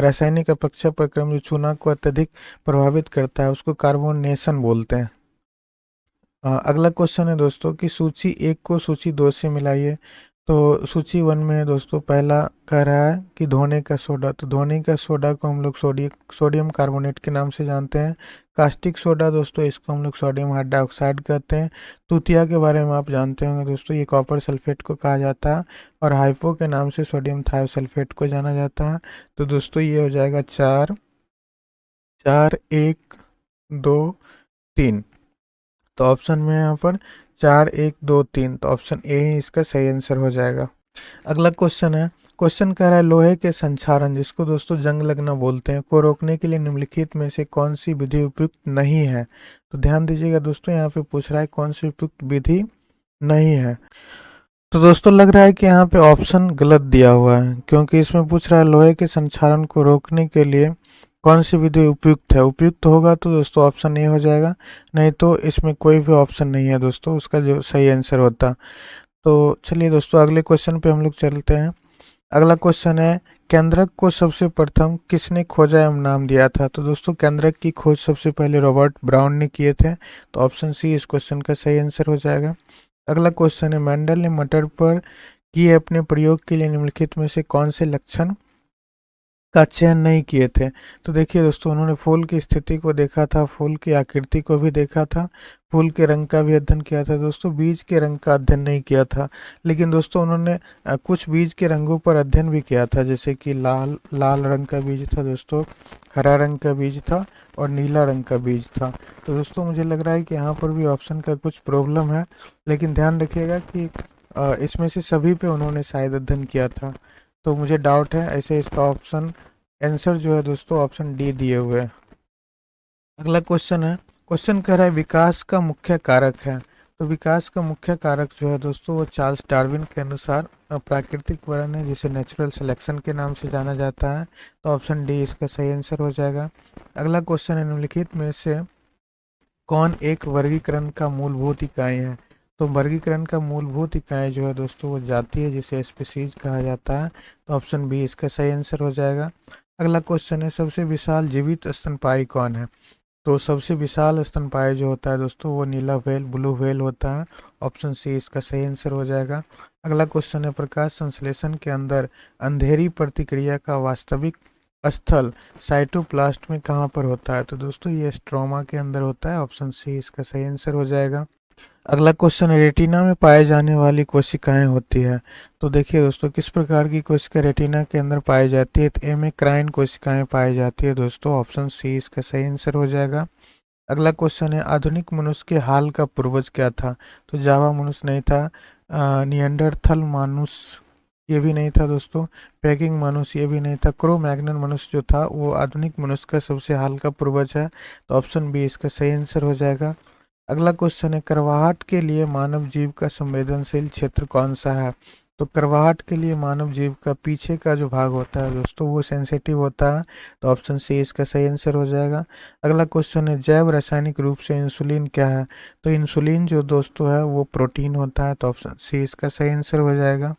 रासायनिक अपक्षय प्रक्रम जो चूना को अत्यधिक प्रभावित करता है उसको कार्बोनेशन बोलते हैं। अगला क्वेश्चन है दोस्तों कि सूची 1 को सूची 2 से मिलाइए। तो सूची 1 में है दोस्तों, पहला कह रहा है कि धोने का सोडा। तो धोने का सोडा को हम लोग सोडियम कार्बोनेट के नाम से जानते हैं। कास्टिक सोडा दोस्तों इसको हम लोग सोडियम हाइड्रोक्साइड कहते हैं। तूतिया के बारे में आप जानते होंगे दोस्तों, ये कॉपर सल्फेट को कहा जाता है और हाइपो के नाम से सोडियम थायोसल्फेट को जाना जाता है। तो दोस्तों ये हो जाएगा 4-4-1-2-3। तो ऑप्शन में यहाँ पर 4-1-2-3। तो ऑप्शन ए ही इसका सही आंसर हो जाएगा। अगला क्वेश्चन है, क्वेश्चन कह रहा है लोहे के संक्षारण जिसको दोस्तों जंग लगना बोलते हैं को रोकने के लिए निम्नलिखित में से कौन सी विधि उपयुक्त नहीं है? तो ध्यान दीजिएगा दोस्तों, यहाँ पे पूछ रहा है कौन सी उपयुक्त विधि नहीं है। तो दोस्तों लग रहा है कि यहाँ पे ऑप्शन गलत दिया हुआ है, क्योंकि इसमें पूछ रहा है लोहे के संक्षारण को रोकने के लिए कौन सी विधि उपयुक्त है। उपयुक्त होगा तो दोस्तों ऑप्शन ए हो जाएगा, नहीं तो इसमें कोई भी ऑप्शन नहीं है दोस्तों उसका जो सही आंसर होता। तो चलिए दोस्तों अगले क्वेश्चन पे हम लोग चलते हैं। अगला क्वेश्चन है, केंद्रक को सबसे प्रथम किसने खोजा एवं नाम दिया था? तो दोस्तों केंद्रक की खोज सबसे पहले रॉबर्ट ब्राउन ने किए थे। तो ऑप्शन सी इस क्वेश्चन का सही आंसर हो जाएगा। अगला क्वेश्चन है, मेंडल ने मटर पर किए अपने प्रयोग के लिए निम्नलिखित में से कौन से लक्षण का चयन नहीं किए थे? तो देखिए दोस्तों, उन्होंने फूल की स्थिति को देखा था, फूल की आकृति को भी देखा था, फूल के रंग का भी अध्ययन किया था दोस्तों, बीज के रंग का अध्ययन नहीं किया था। लेकिन दोस्तों उन्होंने कुछ बीज के रंगों पर अध्ययन भी किया था, जैसे कि लाल लाल रंग का बीज था दोस्तों, हरा रंग का बीज था और नीला रंग का बीज था। तो दोस्तों मुझे लग रहा है कि यहाँ पर भी ऑप्शन का कुछ प्रॉब्लम है, लेकिन ध्यान रखिएगा कि इसमें से सभी पे उन्होंने शायद अध्ययन किया था। तो मुझे डाउट है, ऐसे इसका ऑप्शन आंसर जो है दोस्तों ऑप्शन डी दिए हुए है। अगला क्वेश्चन है, क्वेश्चन कह रहा है विकास का मुख्य कारक है। तो विकास का मुख्य कारक जो है दोस्तों वो चार्ल्स डार्विन के अनुसार प्राकृतिक वर्ण है, जिसे नेचुरल सिलेक्शन के नाम से जाना जाता है। तो ऑप्शन डी इसका सही आंसर हो जाएगा। अगला क्वेश्चन है, निम्नलिखित में से कौन एक वर्गीकरण का मूलभूत इकाई है। तो वर्गीकरण का मूलभूत इकाई जो है दोस्तों वो जाति है, जिसे स्पीशीज कहा जाता है। तो ऑप्शन बी इसका सही आंसर हो जाएगा। अगला क्वेश्चन है, सबसे विशाल जीवित स्तनपायी कौन है। तो सबसे विशाल स्तनपायी जो होता है दोस्तों वो नीला व्हेल, ब्लू व्हेल होता है। ऑप्शन सी इसका सही आंसर हो जाएगा। अगला क्वेश्चन है, प्रकाश संश्लेषण के अंदर अंधेरी प्रतिक्रिया का वास्तविक स्थल साइटोप्लास्ट में कहाँ पर होता है। तो दोस्तों ये स्ट्रोमा के अंदर होता है। ऑप्शन सी इसका सही आंसर हो जाएगा। अगला क्वेश्चन है, रेटिना में पाए जाने वाली कोशिकाएं होती है। तो देखिए दोस्तों, किस प्रकार की कोशिका रेटिना के अंदर पाई जाती है। तो एमेक्राइन कोशिकाएं पाई जाती है दोस्तों। ऑप्शन सी इसका सही आंसर हो जाएगा। अगला क्वेश्चन है, आधुनिक मनुष्य के हाल का पूर्वज क्या था। तो जावा मनुष्य नहीं था, नियंडरथल मनुष्य ये भी नहीं था दोस्तों, पेकिंग मनुष्य ये भी नहीं था, क्रो मैग्नन मनुष्य जो था वो आधुनिक मनुष्य का सबसे हाल का पूर्वज है। तो ऑप्शन बी इसका सही आंसर हो जाएगा। अगला क्वेश्चन है, करवाहट के लिए मानव जीव का संवेदनशील क्षेत्र कौन सा है। तो करवाहट के लिए मानव जीव का पीछे का जो भाग होता है दोस्तों वो सेंसिटिव होता है। तो ऑप्शन सी इसका सही आंसर हो जाएगा। अगला क्वेश्चन है, जैव रासायनिक रूप से इंसुलिन क्या है। तो इंसुलिन जो दोस्तों है वो प्रोटीन होता है। तो ऑप्शन सी इसका सही आंसर हो जाएगा।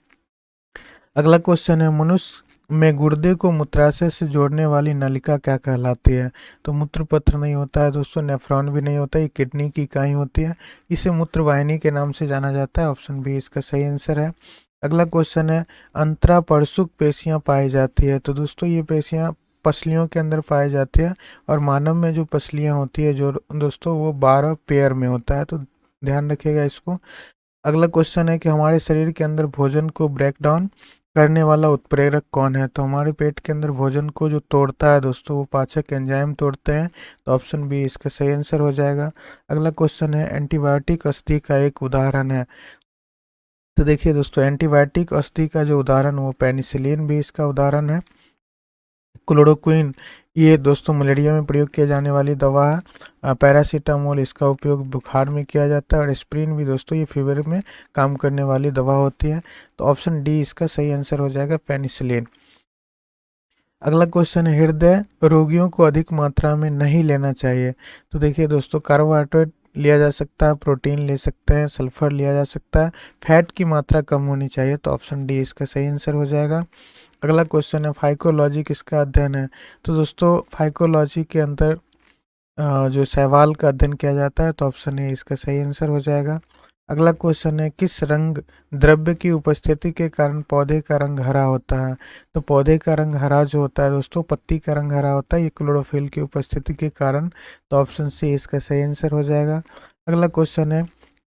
अगला क्वेश्चन है, मनुष्य में गुर्दे को मूत्राशय से जोड़ने वाली नलिका क्या कहलाती है। तो मूत्रपत्र नहीं होता है दोस्तों, नेफ्रॉन भी नहीं होता, ये किडनी की इकाई होती है, इसे मूत्रवाहिनी के नाम से जाना जाता है। ऑप्शन बी इसका सही आंसर है। अगला क्वेश्चन है, अंतरापरसुक पेशियां पाई जाती है। तो दोस्तों ये पेशियां पसलियों के अंदर पाई जाती है, और मानव में जो पसलियां होती है जो दोस्तों वो 12 पेयर में होता है। तो ध्यान रखिएगा इसको। अगला क्वेश्चन है कि हमारे शरीर के अंदर भोजन को ब्रेक डाउन करने वाला उत्प्रेरक कौन है। तो हमारे पेट के अंदर भोजन को जो तोड़ता है दोस्तों वो पाचक एंजाइम तोड़ते हैं। तो ऑप्शन बी इसका सही आंसर हो जाएगा। अगला क्वेश्चन है, एंटीबायोटिक औषधि का एक उदाहरण है। तो देखिए दोस्तों, एंटीबायोटिक औषधि का जो उदाहरण वो पेनिसिलिन भी इसका उदाहरण है। क्लोरोक्विन ये दोस्तों मलेरिया में प्रयोग किया जाने वाली दवा है। पैरासीटामोल इसका उपयोग बुखार में किया जाता है, और एस्प्रिन भी दोस्तों ये फीवर में काम करने वाली दवा होती है। तो ऑप्शन डी इसका सही आंसर हो जाएगा, पेनिसिलिन। अगला क्वेश्चन है, हृदय रोगियों को अधिक मात्रा में नहीं लेना चाहिए। तो देखिए दोस्तों, कार्बोहाइड्रेट लिया जा सकता है, प्रोटीन ले सकते हैं, सल्फर लिया जा सकता है, फैट की मात्रा कम होनी चाहिए। तो ऑप्शन डी इसका सही आंसर हो जाएगा। अगला क्वेश्चन है, फाइकोलॉजी किसका अध्ययन है। तो दोस्तों फाइकोलॉजी के अंदर जो शैवाल का अध्ययन किया जाता है। तो ऑप्शन ए इसका सही आंसर हो जाएगा। अगला क्वेश्चन है, किस रंग द्रव्य की उपस्थिति के कारण पौधे का रंग हरा होता है। तो पौधे का रंग हरा जो होता है दोस्तों, पत्ती का रंग हरा होता है, ये क्लोरोफिल की उपस्थिति के कारण। तो ऑप्शन सी इसका सही आंसर हो जाएगा। अगला क्वेश्चन है,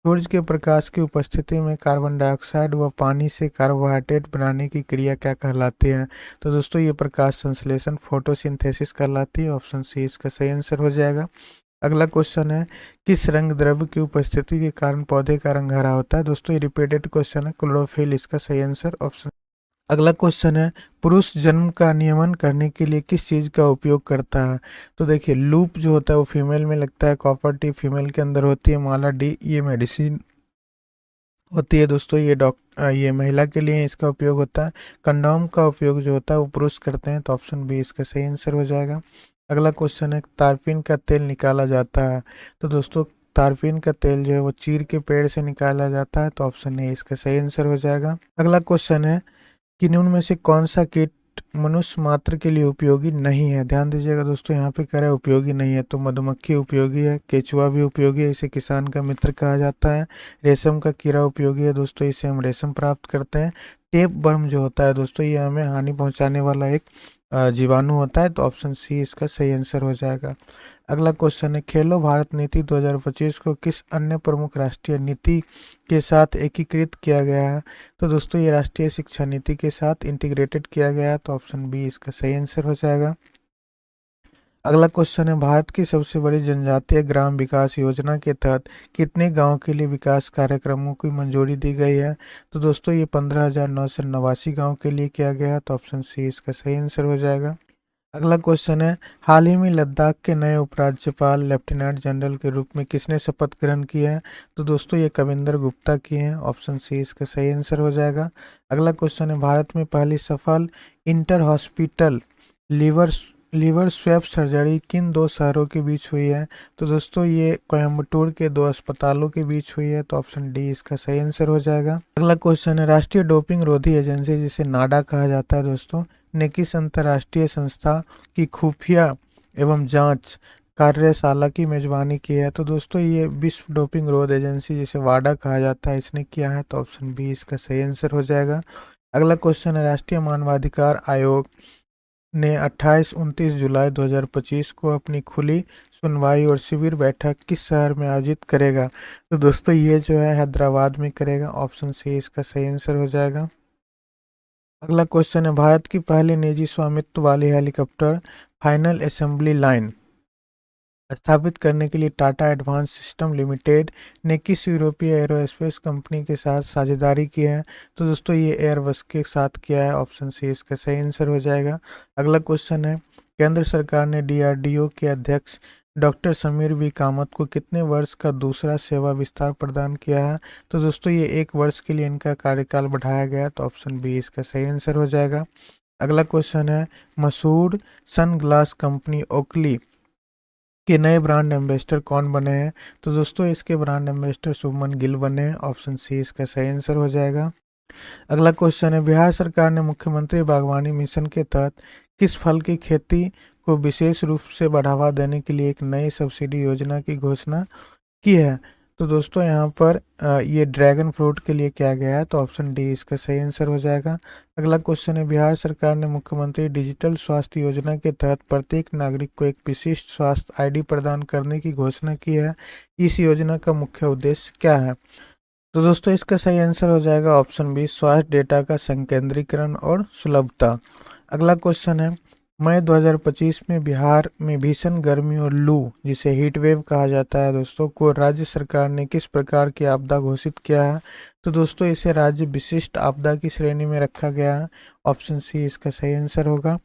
सूरज के प्रकाश की उपस्थिति में कार्बन डाइऑक्साइड व पानी से कार्बोहाइड्रेट बनाने की क्रिया क्या कहलाती है। तो दोस्तों ये प्रकाश संश्लेषण फोटोसिंथेसिस कहलाती है। ऑप्शन सी इसका सही आंसर हो जाएगा। अगला क्वेश्चन है, किस रंग द्रव्य की उपस्थिति के कारण पौधे का रंग हरा होता है। दोस्तों ये रिपीटेड क्वेश्चन है, क्लोरोफिल इसका सही आंसर ऑप्शन। अगला क्वेश्चन है, पुरुष जन्म का नियमन करने के लिए किस चीज़ का उपयोग करता है। तो देखिए लूप जो होता है वो फीमेल में लगता है, कॉपर टी फीमेल के अंदर होती है, माला डी ये मेडिसिन होती है दोस्तों, ये महिला के लिए इसका उपयोग होता है। कंडोम का उपयोग जो होता है वो पुरुष करते हैं। तो ऑप्शन बी इसका सही आंसर हो जाएगा। अगला क्वेश्चन है, तारपीन का तेल निकाला जाता है। तो दोस्तों तारपीन का तेल जो है वो चीड़ के पेड़ से निकाला जाता है। तो ऑप्शन ए इसका सही आंसर हो जाएगा। अगला क्वेश्चन है कि निम्न में से कौन सा कीट मनुष्य मात्र के लिए उपयोगी नहीं है। ध्यान दीजिएगा दोस्तों, यहाँ पे कह रहा है उपयोगी नहीं है। तो मधुमक्खी उपयोगी है, केचुआ भी उपयोगी है, इसे किसान का मित्र कहा जाता है। रेशम का कीड़ा उपयोगी है दोस्तों, इससे हम रेशम प्राप्त करते हैं। टेप वर्म जो होता है दोस्तों ये हमें हानि पहुंचाने वाला एक जीवाणु होता है। तो ऑप्शन सी इसका सही आंसर हो जाएगा। अगला क्वेश्चन है, खेलो भारत नीति 2025 को किस अन्य प्रमुख राष्ट्रीय नीति के साथ एकीकृत किया गया है। तो दोस्तों ये राष्ट्रीय शिक्षा नीति के साथ इंटीग्रेटेड किया गया है। तो ऑप्शन बी इसका सही आंसर हो जाएगा। अगला क्वेश्चन है, भारत की सबसे बड़ी जनजातीय ग्राम विकास योजना के तहत कितने गांव के लिए विकास कार्यक्रमों की मंजूरी दी गई है? तो दोस्तों ये 15,989 गांव के लिए किया गया है, तो ऑप्शन सी इसका सही आंसर हो जाएगा। अगला क्वेश्चन है, हाल ही में लद्दाख के नए उपराज्यपाल लेफ्टिनेंट जनरल के रूप में किसने शपथ ग्रहण किया है? तो दोस्तों ये कविंदर गुप्ता किए हैं, ऑप्शन सी इसका सही आंसर हो जाएगा। अगला क्वेश्चन है, भारत में पहली सफल inter hospital liver liver swap surgery किन दो शहरों के बीच हुई है? तो दोस्तों ये कोयम्बटूर के दो अस्पतालों के बीच हुई है, तो ऑप्शन डी इसका सही आंसर हो जाएगा। अगला क्वेश्चन है, राष्ट्रीय डोपिंग रोधी एजेंसी जिसे नाडा कहा जाता है दोस्तों, ने किस अंतर्राष्ट्रीय संस्था की खुफिया एवं जांच कार्यशाला की मेजबानी की है? तो दोस्तों ये विश्व डोपिंग रोध एजेंसी जिसे वाडा कहा जाता है इसने किया है, तो ऑप्शन बी इसका सही आंसर हो जाएगा। अगला क्वेश्चन है, राष्ट्रीय मानवाधिकार आयोग ने 28-29 जुलाई 2025 को अपनी खुली सुनवाई और शिविर बैठक किस शहर में आयोजित करेगा? तो दोस्तों ये जो है हैदराबाद में करेगा, ऑप्शन सी इसका सही आंसर हो जाएगा। अगला क्वेश्चन है, भारत की पहली निजी स्वामित्व वाली हेलीकॉप्टर फाइनल असेंबली लाइन स्थापित करने के लिए टाटा एडवांस सिस्टम लिमिटेड ने किस यूरोपीय एरोस्पेस कंपनी के साथ साझेदारी की है? तो दोस्तों ये एयरबस के साथ किया है, ऑप्शन सी इसका सही आंसर हो जाएगा। अगला क्वेश्चन है, केंद्र सरकार ने डीआरडीओ के अध्यक्ष डॉक्टर समीर वी कामत को कितने वर्ष का दूसरा सेवा विस्तार प्रदान किया है? तो दोस्तों ये 1 वर्ष के लिए इनका कार्यकाल बढ़ाया गया, तो ऑप्शन बी इसका सही आंसर हो जाएगा। अगला क्वेश्चन है, मशहूर सनग्लास कंपनी ओकली के नए ब्रांड एम्बेसडर कौन बने हैं? तो दोस्तों इसके ब्रांड एम्बेसडर शुभमन गिल बने हैं, ऑप्शन सी इसका सही आंसर हो जाएगा। अगला क्वेश्चन है, बिहार सरकार ने मुख्यमंत्री बागवानी मिशन के तहत किस फल की खेती को विशेष रूप से बढ़ावा देने के लिए एक नई सब्सिडी योजना की घोषणा की है? तो दोस्तों यहाँ पर ये ड्रैगन फ्रूट के लिए किया गया है, तो ऑप्शन डी इसका सही आंसर हो जाएगा। अगला क्वेश्चन है, बिहार सरकार ने मुख्यमंत्री डिजिटल स्वास्थ्य योजना के तहत प्रत्येक नागरिक को एक विशिष्ट स्वास्थ्य आईडी प्रदान करने की घोषणा की है। इस योजना का मुख्य उद्देश्य क्या है? तो दोस्तों इसका सही आंसर हो जाएगा ऑप्शन बी, स्वास्थ्य डेटा का संकेंद्रीकरण और सुलभता। अगला क्वेश्चन है, मई 2025 में बिहार में भीषण गर्मी और लू जिसे हीट वेव कहा जाता है दोस्तों को राज्य सरकार ने किस प्रकार की आपदा घोषित किया है? तो दोस्तों इसे राज्य विशिष्ट आपदा की श्रेणी में रखा गया है, ऑप्शन सी इसका सही आंसर होगा।